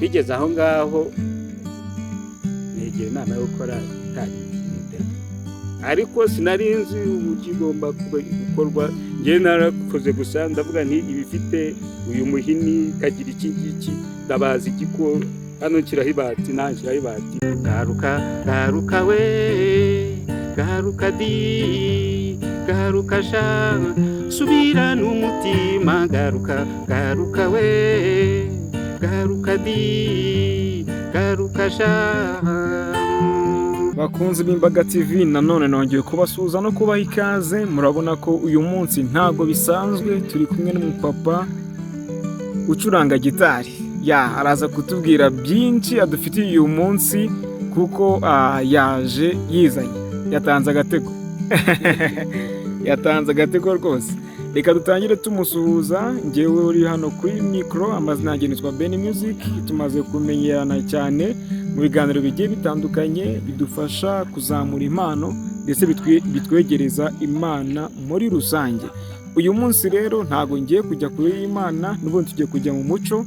bigeze aho ngaho negera inama yo gukora gitari ariko sinari nzi ukigomba gukorwa ngiye narakoze gusa ndavuga nti ibifite uyu muhini kagira iki ngiki ndabaza igiko hano kirahibati nanshirahibati garuka we garuka di garuka sha subira n'umutima garuka we garuka di garuka sha. Bakunzi b'Imbaga TV nanone nongeye kubasuhuza no kubaha ikaze. Murabona ko uyu munsi ntago bisanzwe, turi kumwe n'umupapa ucuranga gitari. Araza kutubwira byinshi adufitiye uyu munsi kuko yaje yizanye, yatanze agatego yatanze agatego rwose. Reka dutangire tumusuhuza. Ngewe uri hano kuri micro, amazina yanjye nitwa Ben Music. Tumaze kumenyerana cyane mu biganiro bigiye bitandukanye bidufasha kuzamura impano ndetse bitwegereza Imana muri rusange. Uyu munsi rero ntago ngiye kujya kure y'Imana, n'ubundi tugiye kujya mu muco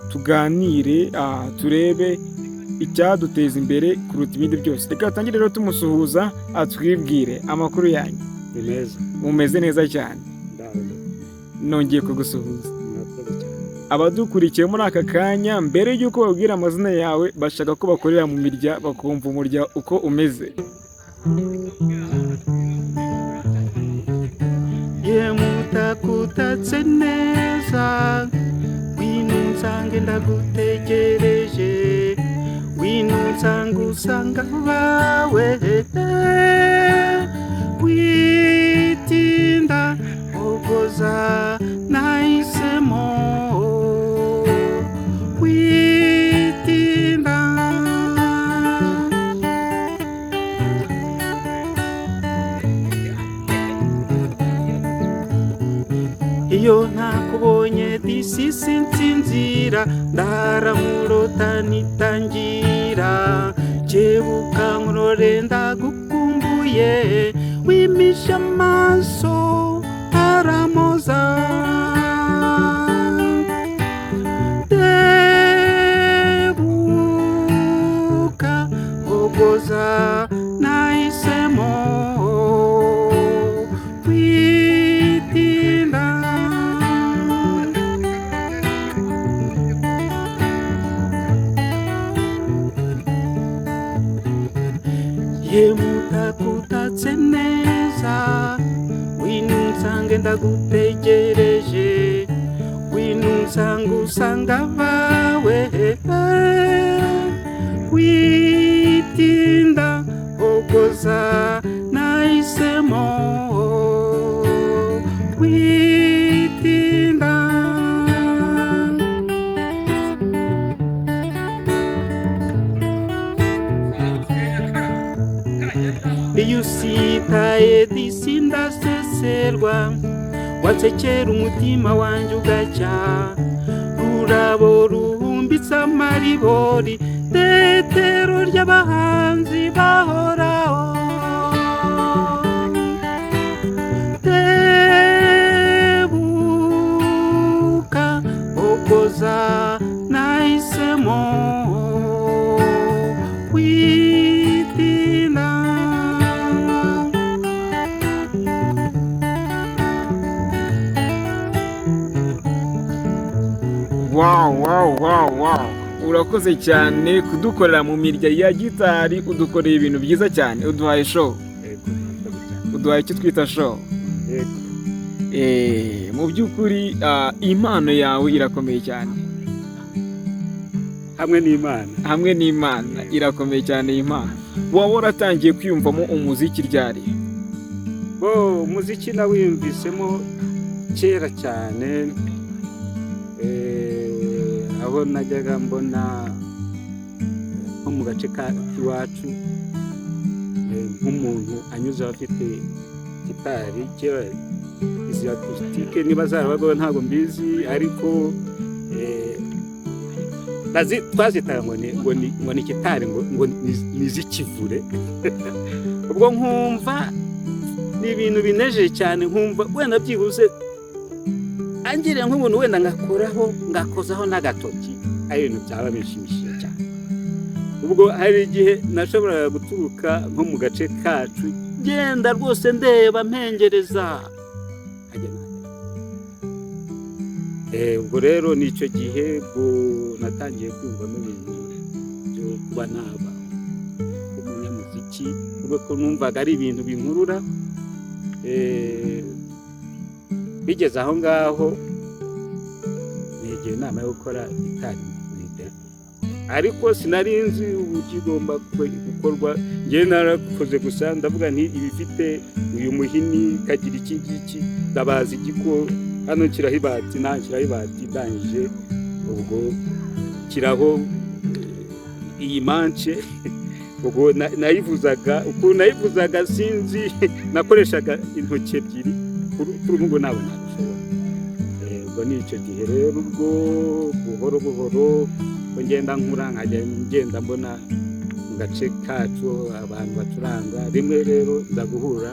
tuganire, turebe icyaduteza imbere kuruta ibindi byose. Reka tangire rero tumusuhuza atwibwire amakuru yanyu. Mumeze neza cyane. Nongeye kugusuhuza. Abadukurikiye muri aka kanya, mbere y'uko babwira amazina yawe, bashaka ko bakorera mu mirya bakumva umurya uko umeze. Mutakutatse neza, winunsange ndagutegereje, winunsange usanga bawe, witinda ogoza nahisemo, witinda. Iyo nakubonye disi sinsinzira, ndaramurota nitangira, kebuka nkurore ndagukumbuye, wimisha amaso aramoza, tebuka ogoza nahisemo, witinda. Mutakutatse neza, winunsange ndagutegereje, winunsange usanga bawe, witinda ogoza nahisemo, witinda. Iyo usitaye disi ndaseserwa, watsekera umutima wanjye ugacya, rurabo ruhumbitse amaribori, tetero ry'abahanzi bahoraho, tebuka ogoza nahisemo, witinda. Wow. Urakoze cyane kudukorera mu mirya ya gitari, udukoreye ibintu byiza cyane, uduhaye show. Uduhaye icyo twita show. Mu by'ukuri impano yawe irakomeye cyane. Hamwe n'Imana irakomeye cyane impano. Waba waratangiye kwiyumvamo umuziki ryari? Umuziki nawiyumvisemo kera cyane, aho najyaga mbona nko mu gace k'iwacu nk'umuntu anyuze afite gitari kera, izi acoustique niba zarabagaho ntabwo mbizi, ariko twazitaga ngo ni gitari ngo nizikivure. Ubwo nkumva ni ibintu binejeje cyane, nkumva wenda byibuze angiriye nk'umuntu wenda ngakozaho n'agatoki ari ibintu byaba bishimishije cyane. Ubwo hari igihe nashoboraga guturuka nko mu gace kacu ngenda rwose ndeba mpengereza ubwo rero nicyo gihe natangiye kumvamo ibintu byo kuba naba umunyamuziki, ubwo ko numvaga ari ibintu binkurura. Bigeze aho ngaho nigiye inama yo gukora gitari ariko sinari nzi uburyo igomba gukorwa. Njye narakoze gusa ndavuga nti ibifite uyu muhini kagira iki ngiki ndabaza igiko hano kiraho ibati ntashyiraho ibati ndangije ubwo kiraho iyi manche. Ubwo nayivuzaga sinzi nakoreshaga intoki ebyiri kuri ubu nabo nabishobora. Ubwo ni icyo gihe rero ubwo buhoro buhoro ngenda nkura ngenda mbona mu gace kacu abantu bacuranga. Rimwe rero nza guhura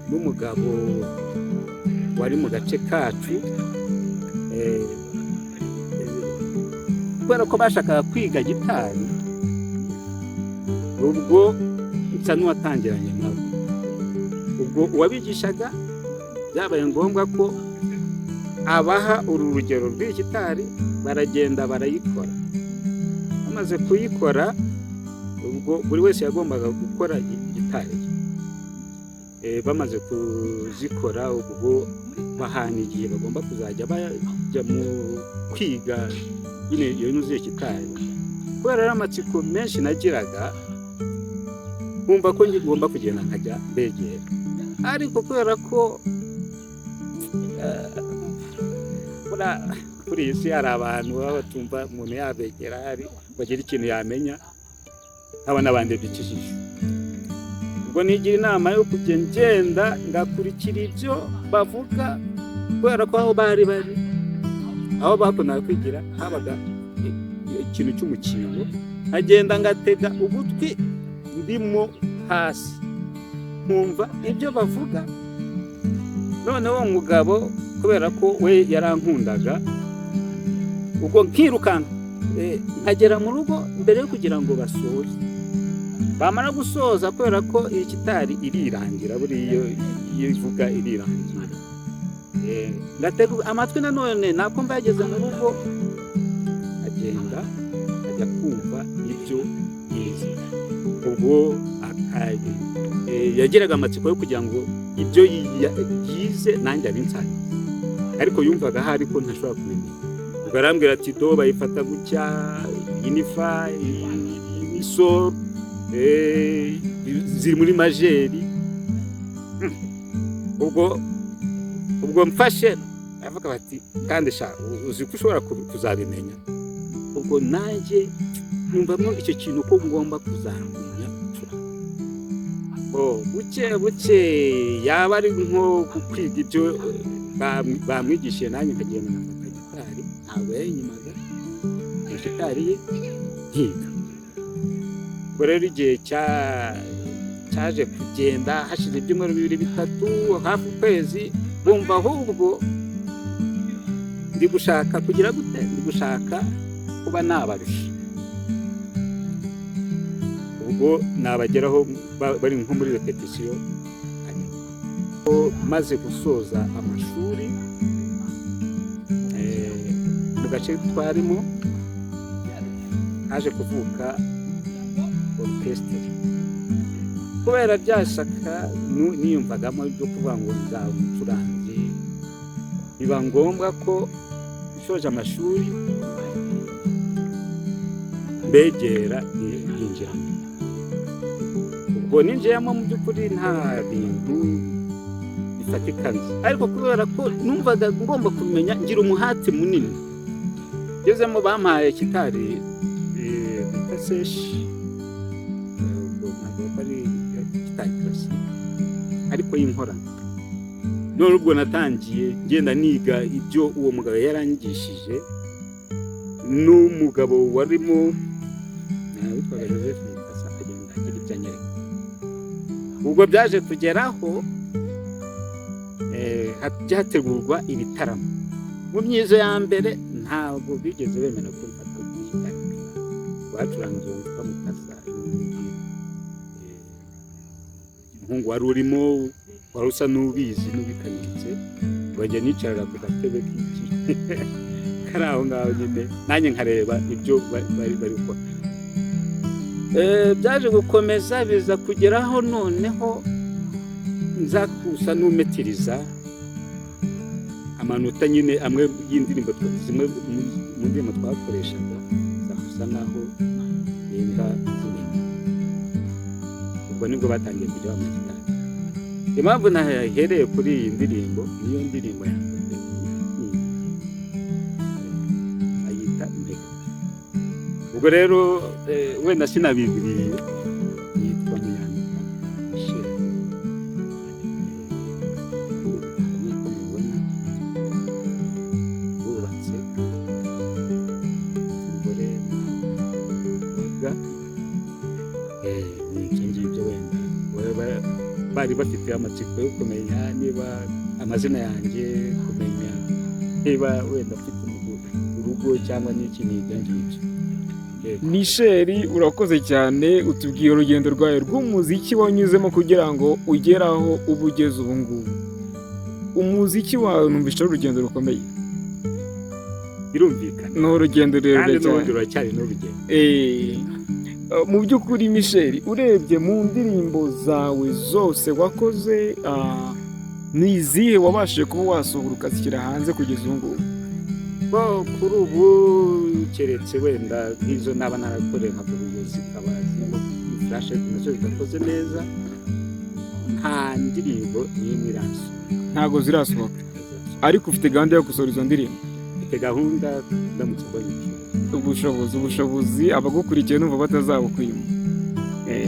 n'umugabo wari mu gace kacu kubera ko bashakaga kwiga gitari. Ubwo nsa n'uwatangiranye nabo. Ubwo uwabigishaga byabaye ngombwa ko abaha uru rugero rw'iyi gitari, baragenda barayikora. Bamaze kuyikora ubwo buri wese yagombaga gukora gitari. Bamaze kuzikora ubwo bahana igihe bagomba kuzajya bajya mu kwiga nyine iyo yuzuye gitari. Kubera amatsiko menshi nagiraga nkumva ko ngomba kugenda nkajya begera, ariko kubera ko kuri iyi si hari abantu baba batumva umuntu yabegera hari bagira ikintu yamenya haba n'abandi bicishije. Ubwo nigira inama yo kujya ngenda ngakurikira ibyo bavuga, kubera ko aho bari aho bakundaga kwigira habaga ikintu cy'umukingo, agenda ngatega ugutwi ndimo hasi nkumva ibyo bavuga. Noneho umugabo kubera ko we yarankundaga, ubwo nkirukanka nkagera mu rugo mbere yo kugira ngo basoze. Bamara gusoza kubera ko iyi gitari irirangira, buriya iyo ivuga irirangira. Ngatega amatwi nanone nako mbageze mu rugo, agenda ajya kumva ibyo yize. Ubwo yagiraga amatsiko yo kugira ngo ibyo yize nanjye abinsange, ariko yumvaga hari ko ntashobora kumenya. Ubwo arambwira ati do bayifata gutya, iyi ni fa, iyi ni sol, ziri muri majeri. Ubwo mfashe avuga bati kandi uzi ko ushobora kuzabimenya. Ubwo nanjye numvamo icyo kintu ko ngomba kuzamenya. Buke yaba ari nko kwiga ibyo bamwigishije, nanjye nkagenda nkafata gitari. Ntabwo yayinyimaga gitari ye nkiga. Ubwo rero igihe cyaje kugenda hashize ibyumweru 2-3 hafi ukwezi, bumva ahubwo ndi gushaka kugira gute, ndi gushaka kuba nabarusha. Ubwo nabageraho bari nko muri repetition. Maze gusoza amashuri mu gace twarimo haje kuvuka orchestre. Kubera byashaka niyumvagamo ibyo kuvuga ngo nzaba umucuranzi, biba ngombwa ko nshoje amashuri mbegera yinjiramo. Ubwo ninjiyemo mu by'ukuri nta bintu bifatikanye, ariko kubera ko numvaga ngomba kumenya, ngira umuhati munini. Ngezemo bampaye gitari seshi, ariko y'inkorano. None ubwo natangiye ngenda niga ibyo uwo mugabo yaranyigishije, n'umugabo warimo witwaga Joseph agenda agira ibyo anyereka. Ubwo byaje kugeraho byategurwa ibitaramo. Mu myizo ya mbere ntabwo bigeze bemera ko mfata ikitari bacuranze witwa Mukasa umuhungu wari urimo wari usa n'ubizi n'ubikaniritse bajya nicarira ku gatebe k'iki kari aho ngaho nyine nanjye nkareba ibyo bari gukora. Byaje gukomeza biza kugeraho noneho nza kusa n'umetiriza amanota nyine amwe y'indirimbo zimwe mu ndirimbo twakoreshaga zakusa naho yenda zimenya. Ubwo nibwo batangiye kujya bamugitanga. Impamvu nahereye kuri iyi ndirimbo niyo ndirimbo yanjye ayita Mbega. Ubwo rero wenda sinabibiriye yitwa Munyamita Michel. Bubatse umugore n'umukobwa n'ibyo ngibyo wenda bari bafite amatsiko yo kumenya niba amazina yanjye, kumenya niba wenda afite urugo cyangwa n'iki n'ibyo ngibyo. Michel, urakoze cyane, utubwiye urugendo rwawe rw'umuziki wanyuzemo kugira ngo ugere aho uba ugeze ubu ngubu. Umuziki wawe numvise ari urugendo rukomeye. Birumvikana. Ni urugendo rurerure cyane. Kandi ruracyari n'urugendo. Mu by'ukuri Michel, urebye mu ndirimbo zawe zose wakoze, ni izihe wabashije kuba wasohora ukazishyira hanze kugeza ubu ngubu? Kuri ubu keretse wenda nk'izo naba narakoreye nka Buruyo zikaba zirimo flashe nazo zidakoze neza, nta ndirimbo n'imwe irasohoka. Ntabwo zirasohoka, ariko ufite gahunda yo gusohora izo ndirimbo? Mfite gahunda ndamutse mbonye ubushobozi abagukurikiye numva batazabukwima.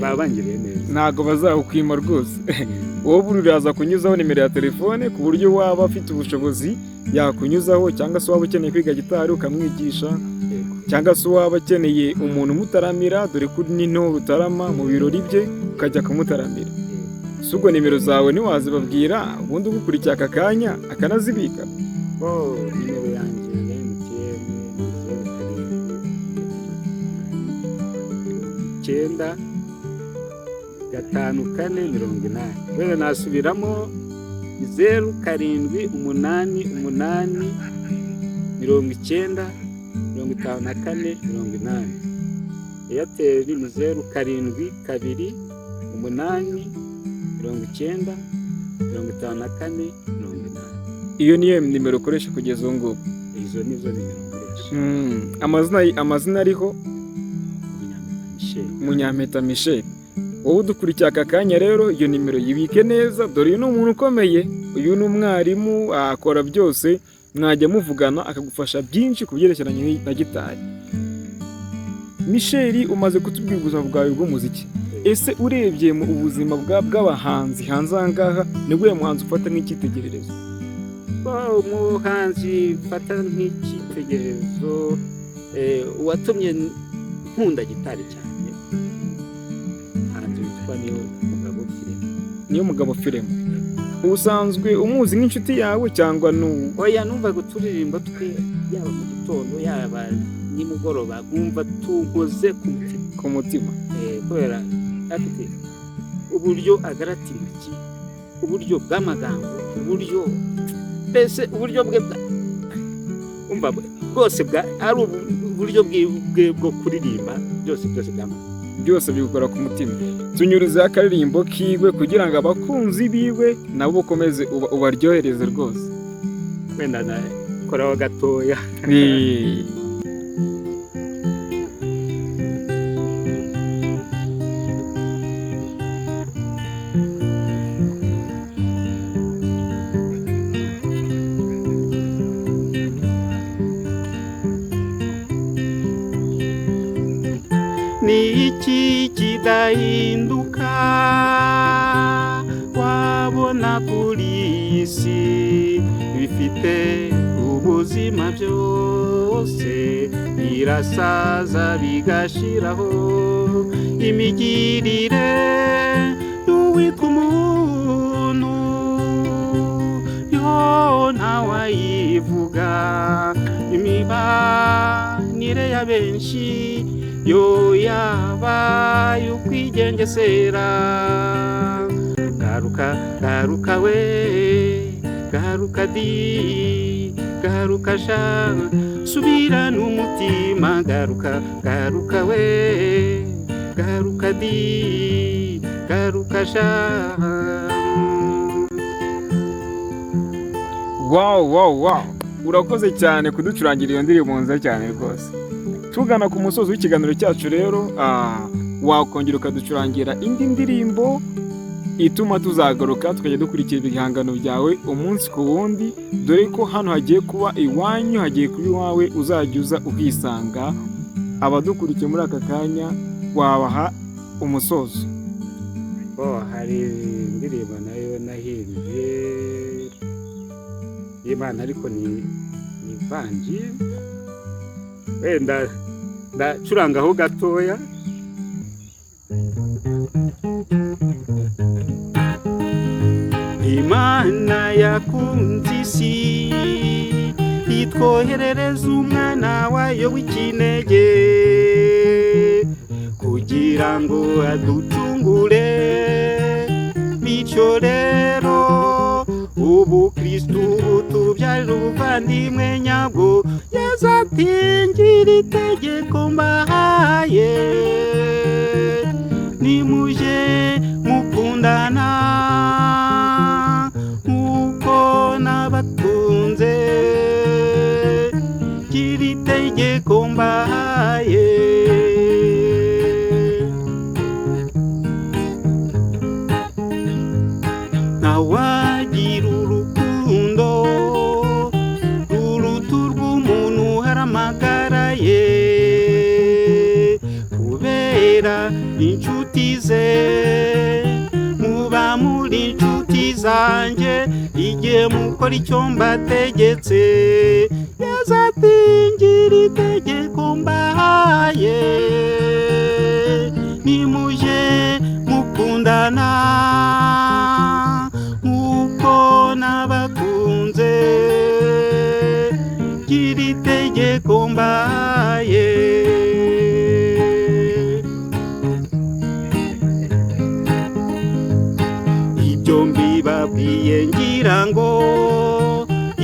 Baba bangiriye neza. Ntabwo bazabukwima rwose. Wowe uraza kunyuzaho nimero ya telefone ku buryo waba afite ubushobozi yakunyuzaho, cyangwa se waba ukeneye kwiga gitari ukamwigisha, cyangwa se waba akeneye umuntu umutaramira, dore ko n'intore utarama mu birori bye ukajya kumutaramira. Si ubwo nimero zawe ntiwazibabwira ubundi ugukurikiye aka kanya akanazibika? Nimero yanjye ya MTN ni 95480. Wenda nasubiramo 07895548. Airtel ni 0728905480. Iyo niyo nimero ukoresha kugeza ubu ngubu? Izo nizo nimero nkoresha. Amazina ariho Munyampeta Michel. Wowe udukurikiye aka kanya rero iyo nimero yibike neza, dore uyu ni umuntu ukomeye, uyu ni umwarimu, akora byose, mwajya muvugana akagufasha byinshi ku byerekeranye na gitari. Michel, umaze kutubwira ubuzima bwawe bw'umuziki, ese urebye mu ubuzima bw'abahanzi hanze aha ngaha ni bwe muhanzi ufata nk'icyitegererezo? Umuhanzi mfata nk'icyitegererezo watumye nkunda gitari cyane, niyo Mugabo Firemo. Usanzwe umuzi nk'inshuti yawe cyangwa oya? Numva guturirimba twe yaba mu gitondo yaba nimugoroba, nkumva tunkoze ku mutima. Kubera afite uburyo agarata intoki, uburyo bw'amagambo, uburyo mbese uburyo bwe umva bwose ari uburyo bwe bwo kuririmba, byose byose bigukora ku mutima. Tunyuriza akaririmbo kiwe kugira ngo abakunzi biwe nabo ukomeze ubaryohereze rwose. Wenda koraho gatoya. Ni iki kidahinduka wabona kuri iyi si, bifite ubuzima byose birasaza bigashiraho, imigirire y'uwitwa umuntu yo ntawayivuga, imibanire ya benshi yo yabaye ukwigengesera. Garuka garuka we, garuka di, garuka sha, subirana umutima. Garuka garuka we, garuka di, garuka sha. Wow, urakoze cyane kuducurangira iyo ndirimbo nziza cyane rwose. Tugana ku musozi w'ikiganiro cyacu rero, wakongera ukaducurangira indi ndirimbo ituma tuzagaruka tukajya dukurikira ibihangano byawe umunsi ku wundi, dore ko hano hagiye kuba iwanyu, hagiye kuba iwawe, uzajya uza ukisanga. Abadukurikiye muri aka kanya wabaha umusozo. Hari indirimbo nayo nahimbye y'Imana, ariko ni vanji, wenda ndacurangaho gatoya. Imana yakunze isi itwoherereza umwana wayo w'ikinege, kugira ngo aducungure. Bityo rero ubu Kristo tubyarira ubuvandimwe nyabwo, yazatingira itegeko mbahaye. Nimuje mukundana nk'uko nabakunze, gira itegeko mbahaye. Ntawagira urukundo ruruta urw'umuntu haramagara ye, kubera inshuti ze. Muba muri inshuti zanjye igihe mukora icyo mbategetse. Yazatingira itegeko mbahaye. Nimuje mukundana nk'uko nabakunze, gira itegeko mbahaye. Ibyo mbibabwiye ngira ngo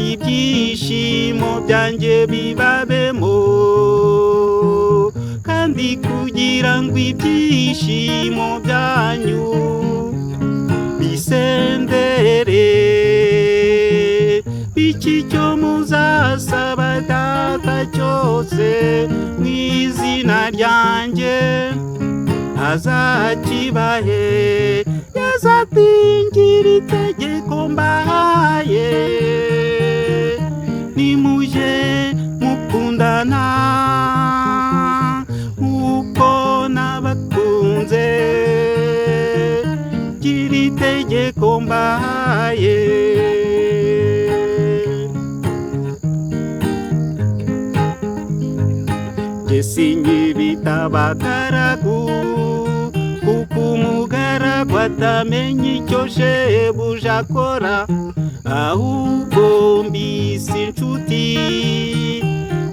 ibyishimo byanjye bibabemo, kandi kugira ngo ibyishimo byanyu bisendere, iki cyo muzasaba Data cyose mu izina ryanjye azakibahe. Yazatingira itegeko mbahaye. Nimuje mukundana nk'uko nabakunze, gira itegeko mbahaye. Jye sinyibita abagaragu, kuko umugaragu atamenya icyo shebuja akora, ahubwo mbise inshuti,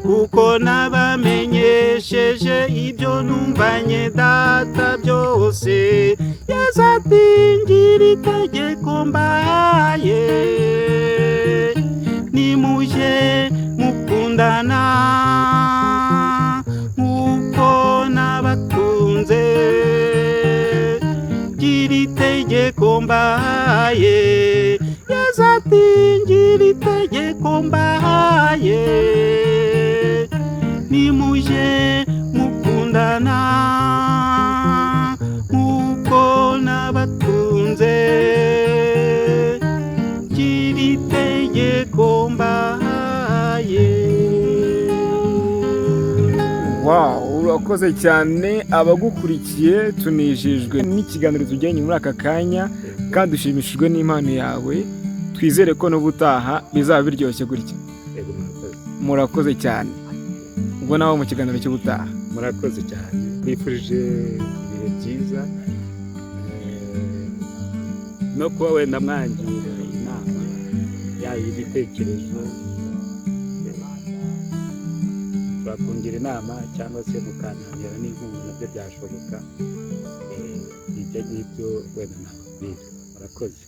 kuko nabamenyesheje ibyo numvanye Data byose. Yazatingira itegeko mbahaye. Nimuje mukundana nk'uko nabakunze, gira itegeko mbahaye. Yazatingira itegeko mbahaye. Nimuje mukundana nk'uko nabakunze, gira itegeko mbahaye. Urakoze cyane. Abagukurikiye tunejejwe n'ikiganiro tujyanye muri aka kanya, kandi dushimishijwe n'impano yawe. Twizere ko n'ubutaha bizaba biryoshye gutya. Murakoze cyane. Ubwo nawe mu kiganiro cy'ubutaha. Murakoze cyane. Nifurije ibihe byiza, no kuba wenda mwangira inama y'ibitekerezo mushobora kungira inama cyangwa se mukananira n'inkunga nabyo byashoboka. Ibyo ngibyo wenda nababwira. Murakoze.